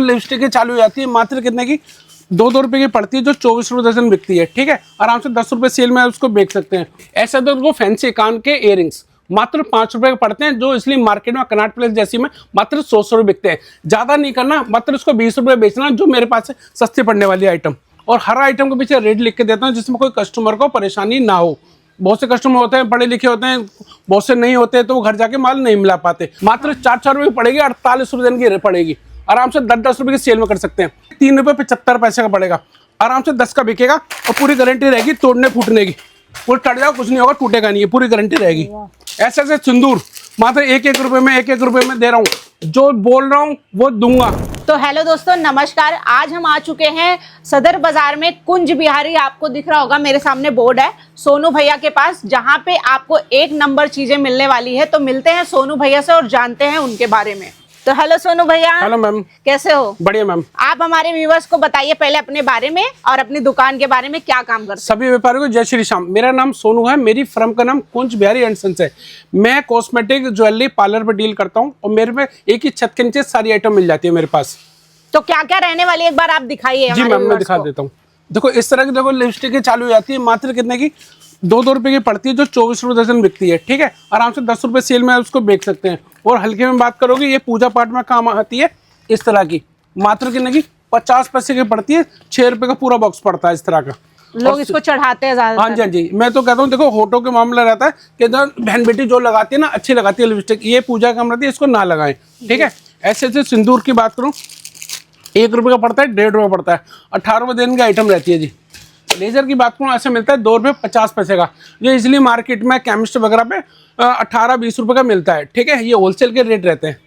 Lipstick चालू हो जाती है मात्र कितने की, 2-2 रुपए की पड़ती है, जो 24 रुपए दर्जन बिकती है। ठीक है, आराम से 10 रुपए सेल में उसको बेच सकते हैं। ऐसा तो उनको फैंसी कान के इयरिंग्स मात्र 5 रुपए के पड़ते हैं, जो इसलिए मार्केट में कनॉट प्लेस जैसी में मात्र 100 रुपए बिकते हैं। ज्यादा नहीं करना, मात्र उसको 20 रुपए बेचना, जो मेरे पास है सस्ती पड़ने वाली आइटम। और हर आइटम के पीछे रेट लिख के देता हूँ, जिसमें कोई कस्टमर को परेशानी ना हो। बहुत से कस्टमर होते हैं पढ़े लिखे होते हैं, बहुत से नहीं होते, तो वो घर जाके माल नहीं मिला पाते। मात्र 4-4 रुपए की पड़ेगी, 48 रुपए की पड़ेगी। आराम से 10-10 रुपए की सेल में कर सकते हैं। 3 रुपए 75 पैसे का पड़ेगा, आराम से 10 का बिकेगा। और पूरी गारंटी रहेगी तोड़ने फूटने की, पूरी टट जाओ कुछ नहीं होगा, टूटेगा नहीं, पूरी गारंटी रहेगी। ऐसे ऐसे सिंदूर मात्र 1-1 रुपए में 1-1 रुपए में दे रहा हूँ, जो बोल रहा हूँ वो दूंगा। तो हेलो दोस्तों, नमस्कार। आज हम आ चुके हैं सदर बाजार में, कुंज बिहारी। आपको दिख रहा होगा, मेरे सामने बोर्ड है, सोनू भैया के पास, जहां पे आपको 1 नंबर चीजें मिलने वाली है। तो मिलते हैं सोनू भैया से और जानते हैं उनके बारे में। तो हेलो सोनू भैया। हेलो मैम, कैसे हो? बढ़िया मैम। आप हमारे व्यूअर्स को बताइए पहले अपने बारे में और अपनी दुकान के बारे में, क्या काम करते हैं? सभी व्यापारियों को जय श्री श्याम। मेरा नाम सोनू है, मेरी फर्म का नाम कुंज बिहारी एंड सन्स है। मैं कॉस्मेटिक ज्वेलरी पार्लर पर डील करता हूँ, और मेरे में एक ही छत के नीचे सारी आइटम मिल जाती है मेरे पास। तो क्या क्या रहने वाली, एक बार आप दिखाइए। जी मैम, मैं दिखा देता हूँ। देखो इस तरह की, देखो लिपस्टिक चालू हो जाती है मात्र कितने की, 2-2 रुपए की पड़ती है, जो 24 रुपए दर्जन बिकती है। ठीक है, आराम से 10 रुपए सेल में उसको बेच सकते हैं। और हल्के में बात करोगे, ये पूजा पाठ में काम आती है। इस तरह की मात्र कितने की, 50 पैसे की पड़ती है, 6 रुपए का पूरा बॉक्स पड़ता है इस तरह का। लोग इसको चढ़ाते हैं ज्यादा। हाँ जी, हाँ जी। मैं तो कहता हूँ, देखो होटो के मामला रहता है कि बहन बेटी जो लगाती है ना, अच्छी लगाती है लिपस्टिक, ये पूजा काम रहती है, इसको ना लगाएं। ठीक है, ऐसे ऐसे सिंदूर की बात करूँ, 1 रुपए का पड़ता है, 1.5 रुपए पड़ता है, 18 रुपए दिन की आइटम रहती है जी। लेजर की बात करूँ, ऐसे मिलता है 2 रुपए 50 पैसे का, जो इजिली मार्केट में केमिस्ट वगैरह पे 18-20 रुपए का मिलता है। ठीक है, ये होलसेल के रेट रहते हैं।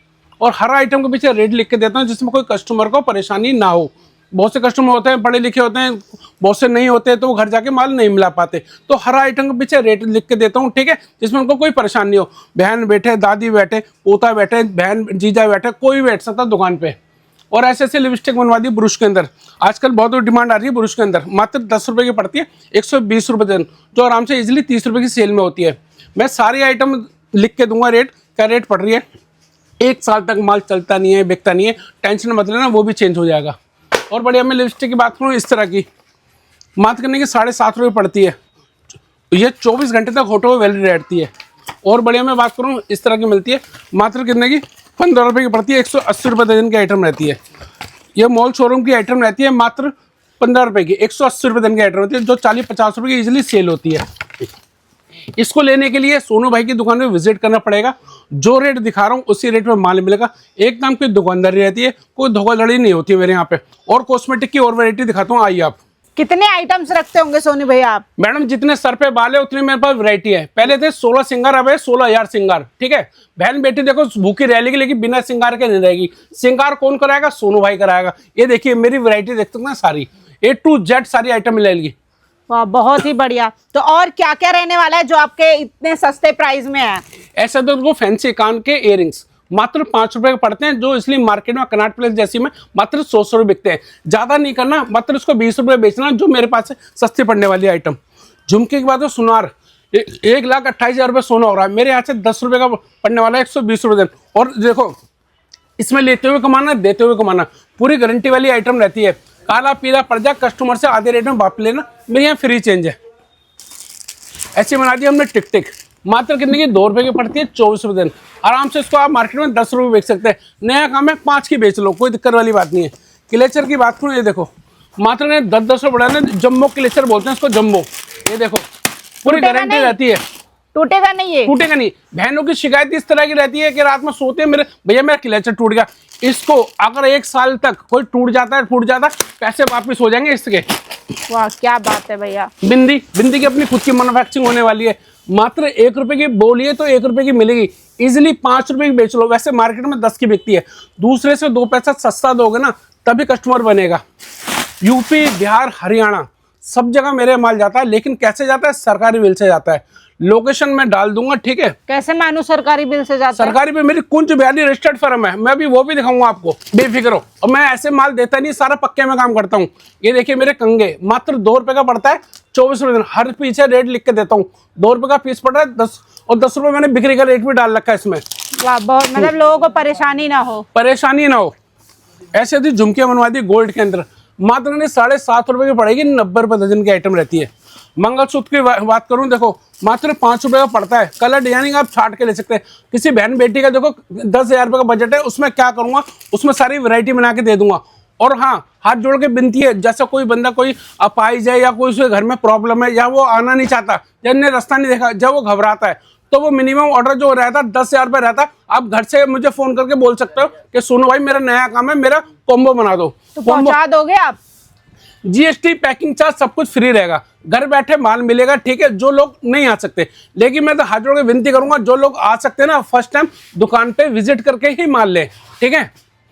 और हर आइटम के पीछे रेट लिख के देता हूँ, जिसमें कोई कस्टमर को परेशानी ना हो। बहुत से कस्टमर होते हैं पढ़े लिखे होते हैं, बहुत से नहीं होते, तो वो घर जाके माल नहीं मिला पाते। तो हर आइटम के पीछे रेट लिख के देता हूँ। ठीक है, जिसमें उनको कोई परेशानी नहीं हो। बहन बैठे, दादी बैठे, पोता बैठे, बहन जीजा बैठे, कोई भी बैठ सकता दुकान पे। और ऐसे ऐसे लिपस्टिक बनवा दी ब्रुश के अंदर, आजकल बहुत डिमांड आ रही है ब्रुश के अंदर। मात्र 10 रुपए की पड़ती है, 120 रुपए दिन, जो आराम से इजीली 30 रुपए की सेल में होती है। मैं सारी आइटम लिख के दूंगा, रेट क्या रेट पड़ रही है। 1 साल तक माल चलता नहीं है, बिकता नहीं है, टेंशन मत लेना, वो भी चेंज हो जाएगा। और बढ़िया, मैं लिपस्टिक की बात करूँ, इस तरह की मात्र करने की 7.5 रुपये पड़ती है, ये 24 घंटे तक होटो वैलिड रहती है। और बढ़िया मैं बात करूँ, इस तरह की मिलती है मात्र कितने की, 15 रुपए की पड़ती है, 180 रुपए दर्जन की आइटम रहती है। ये मॉल शोरूम की आइटम रहती है, मात्र 15 रुपए की, 180 रुपए दर्जन की आइटम रहती है, जो 40-50 रुपए की इजीली सेल होती है। इसको लेने के लिए सोनू भाई की दुकान में विजिट करना पड़ेगा। जो रेट दिखा रहा हूँ उसी रेट में माल मिलेगा। एक नाम की दुकानदारी रहती है, कोई धोखाधड़ी नहीं होती मेरे यहाँ पे। और कॉस्मेटिक की और वैरायटी दिखाता हूँ, आइए आप। कितने आइटम्स रखते होंगे सोनू भैया आप? मैडम जितने सर पे बाल है उतनी मेरे पास वैरायटी है। पहले थे 16 सिंगार, अब है 16,000 सिंगार। ठीक है, बहन बेटी देखो भूखी रह लेगी, लेकिन बिना सिंगार के नहीं रहेगी। सिंगार कौन कराएगा? सोनू भाई कराएगा। ये देखिए मेरी वैरायटी देख सकते हैं, सारी A to Z सारी आइटम मिलेगी। वाह, बहुत ही बढ़िया। तो और क्या क्या रहने वाला है जो आपके इतने सस्ते प्राइस में है? ऐसा तो उनको फैंसी कान के इयरिंग्स मात्र 5 रुपए के पड़ते हैं, जो इसलिए मार्केट में कनॉट प्लेस जैसी में मात्र 100 रुपए बिकते हैं। ज्यादा नहीं करना, मात्र उसको 20 रुपए बेचना, जो मेरे पास है सस्ती पड़ने वाली आइटम। झुमके की बात है, सुनार 1,28,000 रुपये सोना हो रहा है, मेरे यहाँ से 10 रुपए का पड़ने वाला है, 120 रुपए दिन। और देखो इसमें लेते हुए कमाना, देते हुए कमाना, पूरी गारंटी वाली आइटम रहती है। काला पीला पड़ जाए कस्टमर से आधे रेट में वापस लेना, मेरे यहाँ फ्री चेंज है। ऐसी बना दी हमने टिक टिक, मात्र कितने की, 2 रुपए की पड़ती है, 24 रुपए दिन। आराम से इसको आप मार्केट में 10 रुपए बेच सकते हैं। नया काम है, 5 की बेच लो, कोई दिक्कत वाली बात नहीं है। क्लेचर की बात करूँ, ये देखो मात्र 10-10 रुपए बढ़ाने, जम्बो क्लेचर बोलते हैं इसको, जम्बो। ये देखो पूरी गारंटी रहती है, टूटेगा नहीं, ये टूटेगा नहीं। बहनों की शिकायत इस तरह की रहती है कि रात में सोते हैं, मेरे भैया मेरा क्लेचर टूट गया। इसको अगर 1 साल तक कोई टूट जाता है, फूट जाता है, पैसे वापस हो जाएंगे इसके। वाह, क्या बात है भैया। बिंदी की अपनी खुद की मैन्युफैक्चरिंग होने वाली है। मात्र 1 रुपए की बोलिए तो 1 रुपए की मिलेगी, इजिली 5 रुपए की बेच लो। वैसे मार्केट में 10 की बिकती है, दूसरे से 2 पैसा सस्ता दोगे ना, तभी कस्टमर बनेगा। यूपी, बिहार, हरियाणा सब जगह मेरे माल जाता है, लेकिन कैसे जाता है? सरकारी बिल से जाता है। लोकेशन में डाल दूंगा, ठीक है? कैसे मानू सरकारी बिल से जाता है? सरकारी बिल, मेरी कुंज बिहारी रजिस्टर्ड फर्म है, मैं अभी वो भी दिखाऊंगा आपको, बेफिक्र हो। और मैं ऐसे माल देता नहीं, सारा पक्के में काम करता हूँ। ये देखिए मेरे कंगे, मात्र 2 रुपए का पड़ता है, 24 रुपए दिन। हर पीछे रेट लिख के देता हूँ, 2 रुपए का पीस पड़ रहा है, 10 और 10 रुपए मैंने बिक्री का रेट भी डाल रखा है इसमें। वाह, बहुत, मतलब लोगों को परेशानी ना हो। परेशानी ना हो। ऐसे ऐसी झुमकियां बनवा दी गोल्ड के अंदर, मात्र ने 7.5 रुपए की पड़ेगी, 90 रुपए दर्जन की आइटम रहती है। मंगलसूत्र की बात करूं, देखो मात्र 5 रुपए का पड़ता है। कलर डिजाइनिंग आप छाट के ले सकते हैं। किसी बहन बेटी का देखो 10,000 रुपए का बजट है, उसमें क्या करूंगा, उसमें सारी वैरायटी बना के दे दूंगा। और हाँ, हाथ जोड़ के विनती है, जैसा कोई बंदा कोई अपाहिज है या कोई उसके घर में प्रॉब्लम है या वो आना नहीं चाहता या ने रास्ता नहीं देखा, जब वो घबराता है, तो वो मिनिमम ऑर्डर जो रहता है 10,000 रुपये रहता है, आप घर से मुझे फोन करके बोल सकते हो कि सोनू भाई मेरा नया काम है, मेरा कॉम्बो बना दो, तो पहुंचा दोगे आप? जीएसटी पैकिंग चार्ज सब कुछ फ्री रहेगा, घर बैठे माल मिलेगा। ठीक है, जो लोग नहीं आ सकते, लेकिन मैं तो हाथ जोड़ के विनती करूंगा, जो लोग आ सकते हैं ना, फर्स्ट टाइम दुकान पे विजिट करके ही माल ले। ठीक है,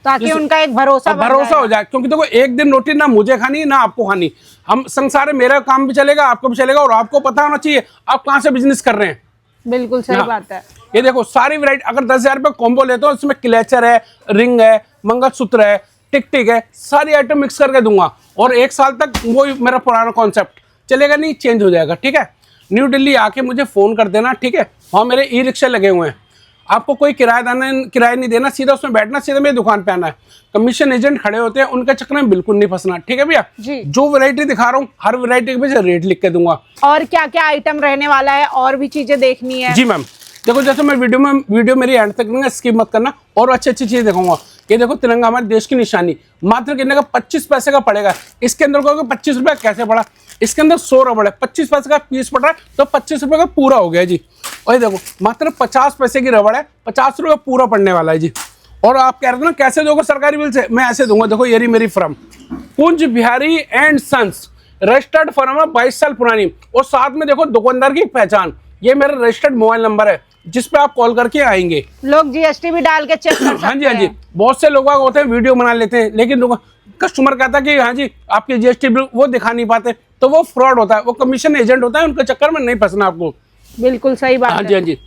ताकि उनका एक भरोसा हो जाए, क्योंकि देखो एक दिन रोटी ना मुझे खानी ना आपको खानी, हम संसार है, मेरा काम भी चलेगा, आपको भी चलेगा, और आपको पता होना चाहिए आप कहाँ से बिजनेस कर रहे हैं। बिल्कुल सही बात है। ये देखो सारी वैरायटी, अगर 10,000 रुपये कॉम्बो लेते हो, इसमें क्लेचर है, रिंग है, मंगलसूत्र है, टिक है, सारी आइटम मिक्स करके दूंगा, और 1 साल तक वो मेरा पुराना कॉन्सेप्ट चलेगा नहीं, चेंज हो जाएगा। ठीक है, न्यू दिल्ली आके मुझे फोन कर देना। ठीक है, वहाँ मेरे ई रिक्शा लगे हुए हैं, आपको कोई किराया नहीं देना, सीधा उसमें बैठना, सीधा मेरी दुकान पे आना है। कमीशन एजेंट खड़े होते हैं, उनके चक्कर में बिल्कुल नहीं फंसना। ठीक है भैया, जो वैरायटी दिखा रहा हूँ हर वैरायटी के पीछे रेट लिख के दूंगा, और क्या क्या आइटम रहने वाला है, और भी चीजें देखनी है। जी मैम, देखो जैसे मैं वीडियो मेरी एंड तक नहीं, स्किप मत करना, और अच्छी चीजें दिखाऊंगा। ये देखो तिरंगा हमारे देश की निशानी, मात्र कितने का, 25 पैसे का पड़ेगा। इसके अंदर कहोगे 25 रुपया कैसे पड़ा, इसके अंदर 100 रबड़ है, 25 पैसे का पीस पड़ रहा है, तो 25 रुपये का पूरा हो गया जी। और ये देखो मात्र 50 पैसे की रबड़ है, 50 रुपये पूरा पड़ने वाला है जी। और आप कह रहे थे ना कैसे दोगे सरकारी बिल से, मैं ऐसे दूंगा। देखो ये मेरी firm Kunj Bihari and sons, registered firm है, 22 साल पुरानी, और साथ में देखो दुकानदार की पहचान, ये मेरा रजिस्टर्ड मोबाइल नंबर है, जिस पे आप कॉल करके आएंगे। लोग जीएसटी भी डाल के चेक कर सकते हैं। हाँ जी, हाँ जी, बहुत से लोग होते हैं वीडियो बना लेते हैं, लेकिन कस्टमर कहता है कि हाँ जी आपकी जीएसटी बिल वो दिखा नहीं पाते, तो वो फ्रॉड होता है, वो कमीशन एजेंट होता है, उनके चक्कर में नहीं फंसना आपको। बिल्कुल सही बात। हाँ जी, हाँ जी,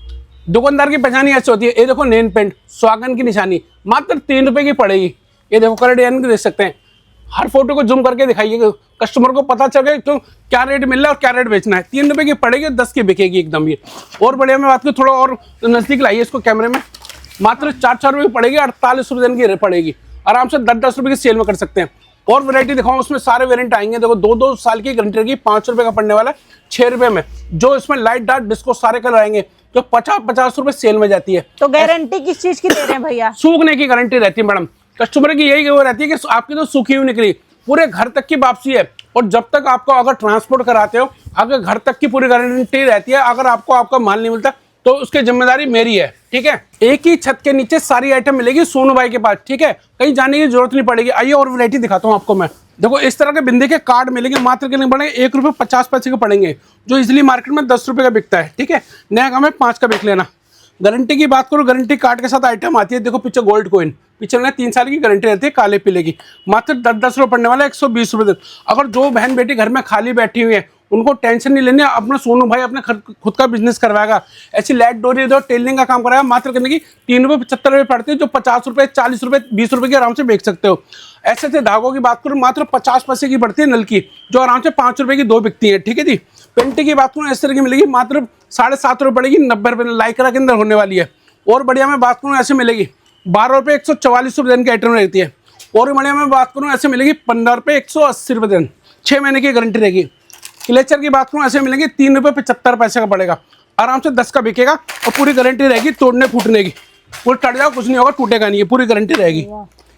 दुकानदार की पहचान ऐसी होती है। ये देखो नेम पेंट स्वागन की निशानी, मात्र 3 रुपए की पड़ेगी। ये देखो कलर डिजाइन देख सकते हैं, हर फोटो को जूम करके दिखाइए, कस्टमर को पता चले तो क्या रेट मिल रहा है और क्या रेट बेचना है। 3 रुपए की पड़ेगी, 10 की बिकेगी एकदम ये। और बढ़िया मैं बात करूँ, थोड़ा और नजदीक लाइए इसको कैमरे में, मात्र 4 रुपए की पड़ेगी, 48 रुपए की पड़ेगी, आराम से 10 रुपए की सेल में कर सकते हैं। और वैरायटी दिखाऊं, उसमें सारे वेरिएंट आएंगे। देखो 2 साल की गारंटी रहेगी, 5 रुपए का पड़ने वाला है, 6 रुपए में। जो इसमें लाइट डार्क डिस्को सारे कलर आएंगे, जो 50 रुपए सेल में जाती है। तो गारंटी किस चीज की दे रहे हैं भैया? सूखने की गारंटी रहती है मैडम, कस्टमर की यही वो रहती है कि आपकी तो सूखी हुई निकली, पूरे घर तक की वापसी है। और जब तक आपको अगर ट्रांसपोर्ट कराते हो, अगर घर तक की पूरी गारंटी रहती है। अगर आपको आपका माल नहीं मिलता तो उसकी जिम्मेदारी मेरी है। ठीक है, एक ही छत के नीचे सारी आइटम मिलेगी सोनू भाई के पास। ठीक है, कहीं जाने की जरूरत नहीं पड़ेगी। आइए और वैरायटी दिखाता हूँ आपको मैं। देखो इस तरह के बिंदी के कार्ड मिलेंगे, मात्र कितने पड़ेंगे, 1 रुपये 50 पैसे के पड़ेंगे, जो इजिली मार्केट में 10 रुपये का बिकता है। ठीक है, नया काम है, 5 का बिक लेना। गारंटी की बात करूँ, गारंटी कार्ड के साथ आइटम आती है। देखो पीछे गोल्ड कॉइन, पीछे ना 3 साल की गारंटी रहती है काले पीले की, मात्र 10 रुपये पड़ने वाला है, 120 रुपये दिन। अगर जो बहन बेटी घर में खाली बैठी हुई है, उनको टेंशन नहीं लेनी, अपना सोनू भाई अपने खुद का बिजनेस करवाएगा। ऐसी लाइट डोरी दो टेलरिंग का काम कराएगा, मात्र करने की 3 रुपये 75 रुपये पड़ते हैं, जो 50 रुपये 40 रुपये 20 रुपये की आराम से बेच सकते हो। ऐसे ऐसे धागों की बात करूँ, मात्र 50 पैसे की पड़ती है नल की, जो आराम से 5 रुपये की 2 बिकती है। ठीक है जी, पेंटी की बात करूँ इस तरह की मिलेगी, मात्र 7.5 रुपये पड़ेगी, 90 रुपये लाइकरा के अंदर होने वाली है। और बढ़िया मैं बात करूँ ऐसे मिलेगी 12 रुपये 144 रुपये दिन की आइटम रहती है। और बढ़िया मैं बात करूँ ऐसे मिलेगी 15 रुपये 180 रुपये दिन, 6 महीने की गारंटी रहेगी। क्लेचर की बात करूँ ऐसे मिलेंगे 3 रुपये 75 पैसे का पड़ेगा, आराम से 10 का बिकेगा, और पूरी गारंटी रहेगी तोड़ने फूटने की। पूरी टट जाओ कुछ नहीं होगा, टूटेगा नहीं, है पूरी गारंटी रहेगी।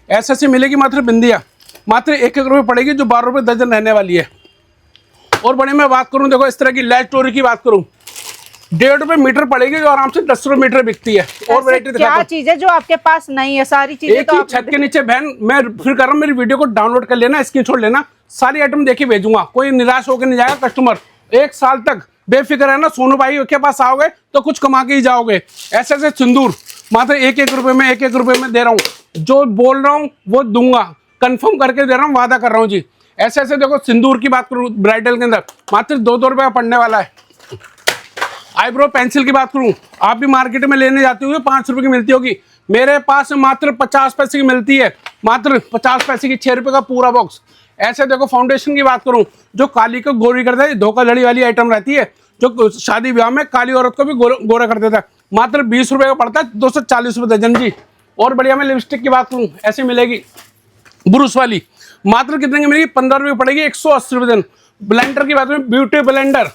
ऐसे ऐसे मिलेगी मात्र बिंदिया, मात्र 1 रुपये पड़ेगी, जो 12 रुपये दर्जन रहने वाली है। और बड़े मैं बात करूँ, देखो इस तरह की लैच स्टोरी की बात करूँ, 1.5 रुपये मीटर पड़ेगी, जो आराम से 10 रुपये मीटर बिकती है। और वैरायटी क्या चीज है जो आपके पास नहीं है? सारी चीजें एक ही छत के नीचे। बहन मैं फिर कर रहा हूँ, मेरी वीडियो को डाउनलोड कर लेना, स्क्रीनशॉट लेना, सारी आइटम देके भेजूंगा, कोई निराश होकर नहीं जाएगा कस्टमर। 1 साल तक बेफिक्र है ना, सोनू भाई के पास आओगे तो कुछ कमा के ही जाओगे। ऐसे ऐसे सिंदूर मात्र 1-1 रुपये में, 1-1 रुपये में दे रहा हूँ, जो बोल रहा हूँ वो दूंगा, कंफर्म करके दे रहा हूँ, वादा कर रहा हूँ जी। ऐसे ऐसे देखो सिंदूर की बात करूँ, ब्राइडल के अंदर मात्र 2-2 रुपये का पड़ने वाला है। आईब्रो पेंसिल की बात करूं, आप भी मार्केट में लेने जाते होंगे 5 रुपए की मिलती होगी, मेरे पास मात्र 50 पैसे की मिलती है, मात्र 50 पैसे की 6 रुपए का पूरा बॉक्स। ऐसे देखो फाउंडेशन की बात करूं, जो काली को गोरी करता है, धोखाधड़ी वाली आइटम रहती है, जो शादी ब्याह में काली औरत को भी गोरा कर देता है, मात्र 20 रुपए का पड़ता है, 240 रुपये दर्जन जी। और बढ़िया मैं लिपस्टिक की बात करूँ, ऐसे मिलेगी ब्रूस वाली मात्र कितने की मिलेगी? 15 रुपये पड़ेगी, 180 रुपये दिन। ब्लेंडर की बात में ब्यूटी ब्लेंडर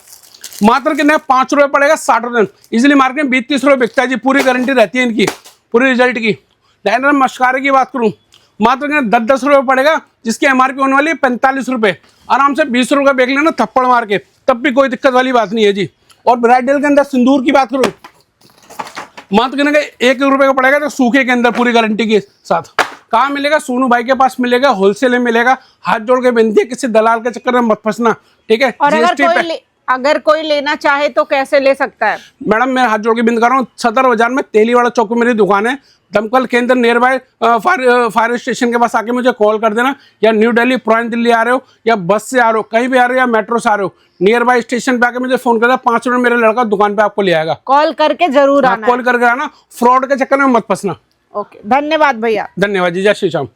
मात्र कितने? 5 रुपये पड़ेगा, 60 रुपये। इजिली मार्केट में 20-30 रुपये बिकता है जी, पूरी गारंटी रहती है इनकी, पूरी रिजल्ट की। डायनर मस्कारे की बात करूँ मात्र 10-10 रुपये पड़ेगा, जिसकी एमआरपी होने वाली है 45 रुपये। आराम से 20 रुपये बेच लेना थप्पड़ मार के, तब भी कोई दिक्कत वाली बात नहीं है जी। और ब्राइडल के अंदर सिंदूर की बात करूँ मात्र कितने का? 1 रुपये का पड़ेगा, तो सूखे के अंदर पूरी गारंटी के साथ। कहाँ मिलेगा? सोनू भाई के पास मिलेगा, होलसेल में मिलेगा। हाथ जोड़ के विनती है, किसी दलाल के चक्कर में मत फंसना, ठीक है। और अगर कोई लेना चाहे तो कैसे ले सकता है? मैडम मैं हाथ जोड़ के बिंद कर रहा हूँ, सदर बाजार में तेलीवाड़ा चौक में मेरी दुकान है। दमकल केंद्र नियर बाय फायर स्टेशन के पास आके मुझे कॉल कर देना, या न्यू दिल्ली पुरानी दिल्ली आ रहे हो, या बस से आ रहे हो, कहीं भी आ रहे हो, या मेट्रो से आ रहे हो, नियर बाय स्टेशन पे आके मुझे फोन कर देना। 5 मिनट मेरे लड़का दुकान पे आपको ले आएगा। कॉल करके जरूर आना। कॉल करके आना, फ्रॉड के चक्कर में मत फंसना। ओके, धन्यवाद भैया। धन्यवाद जी, जय श्री राम।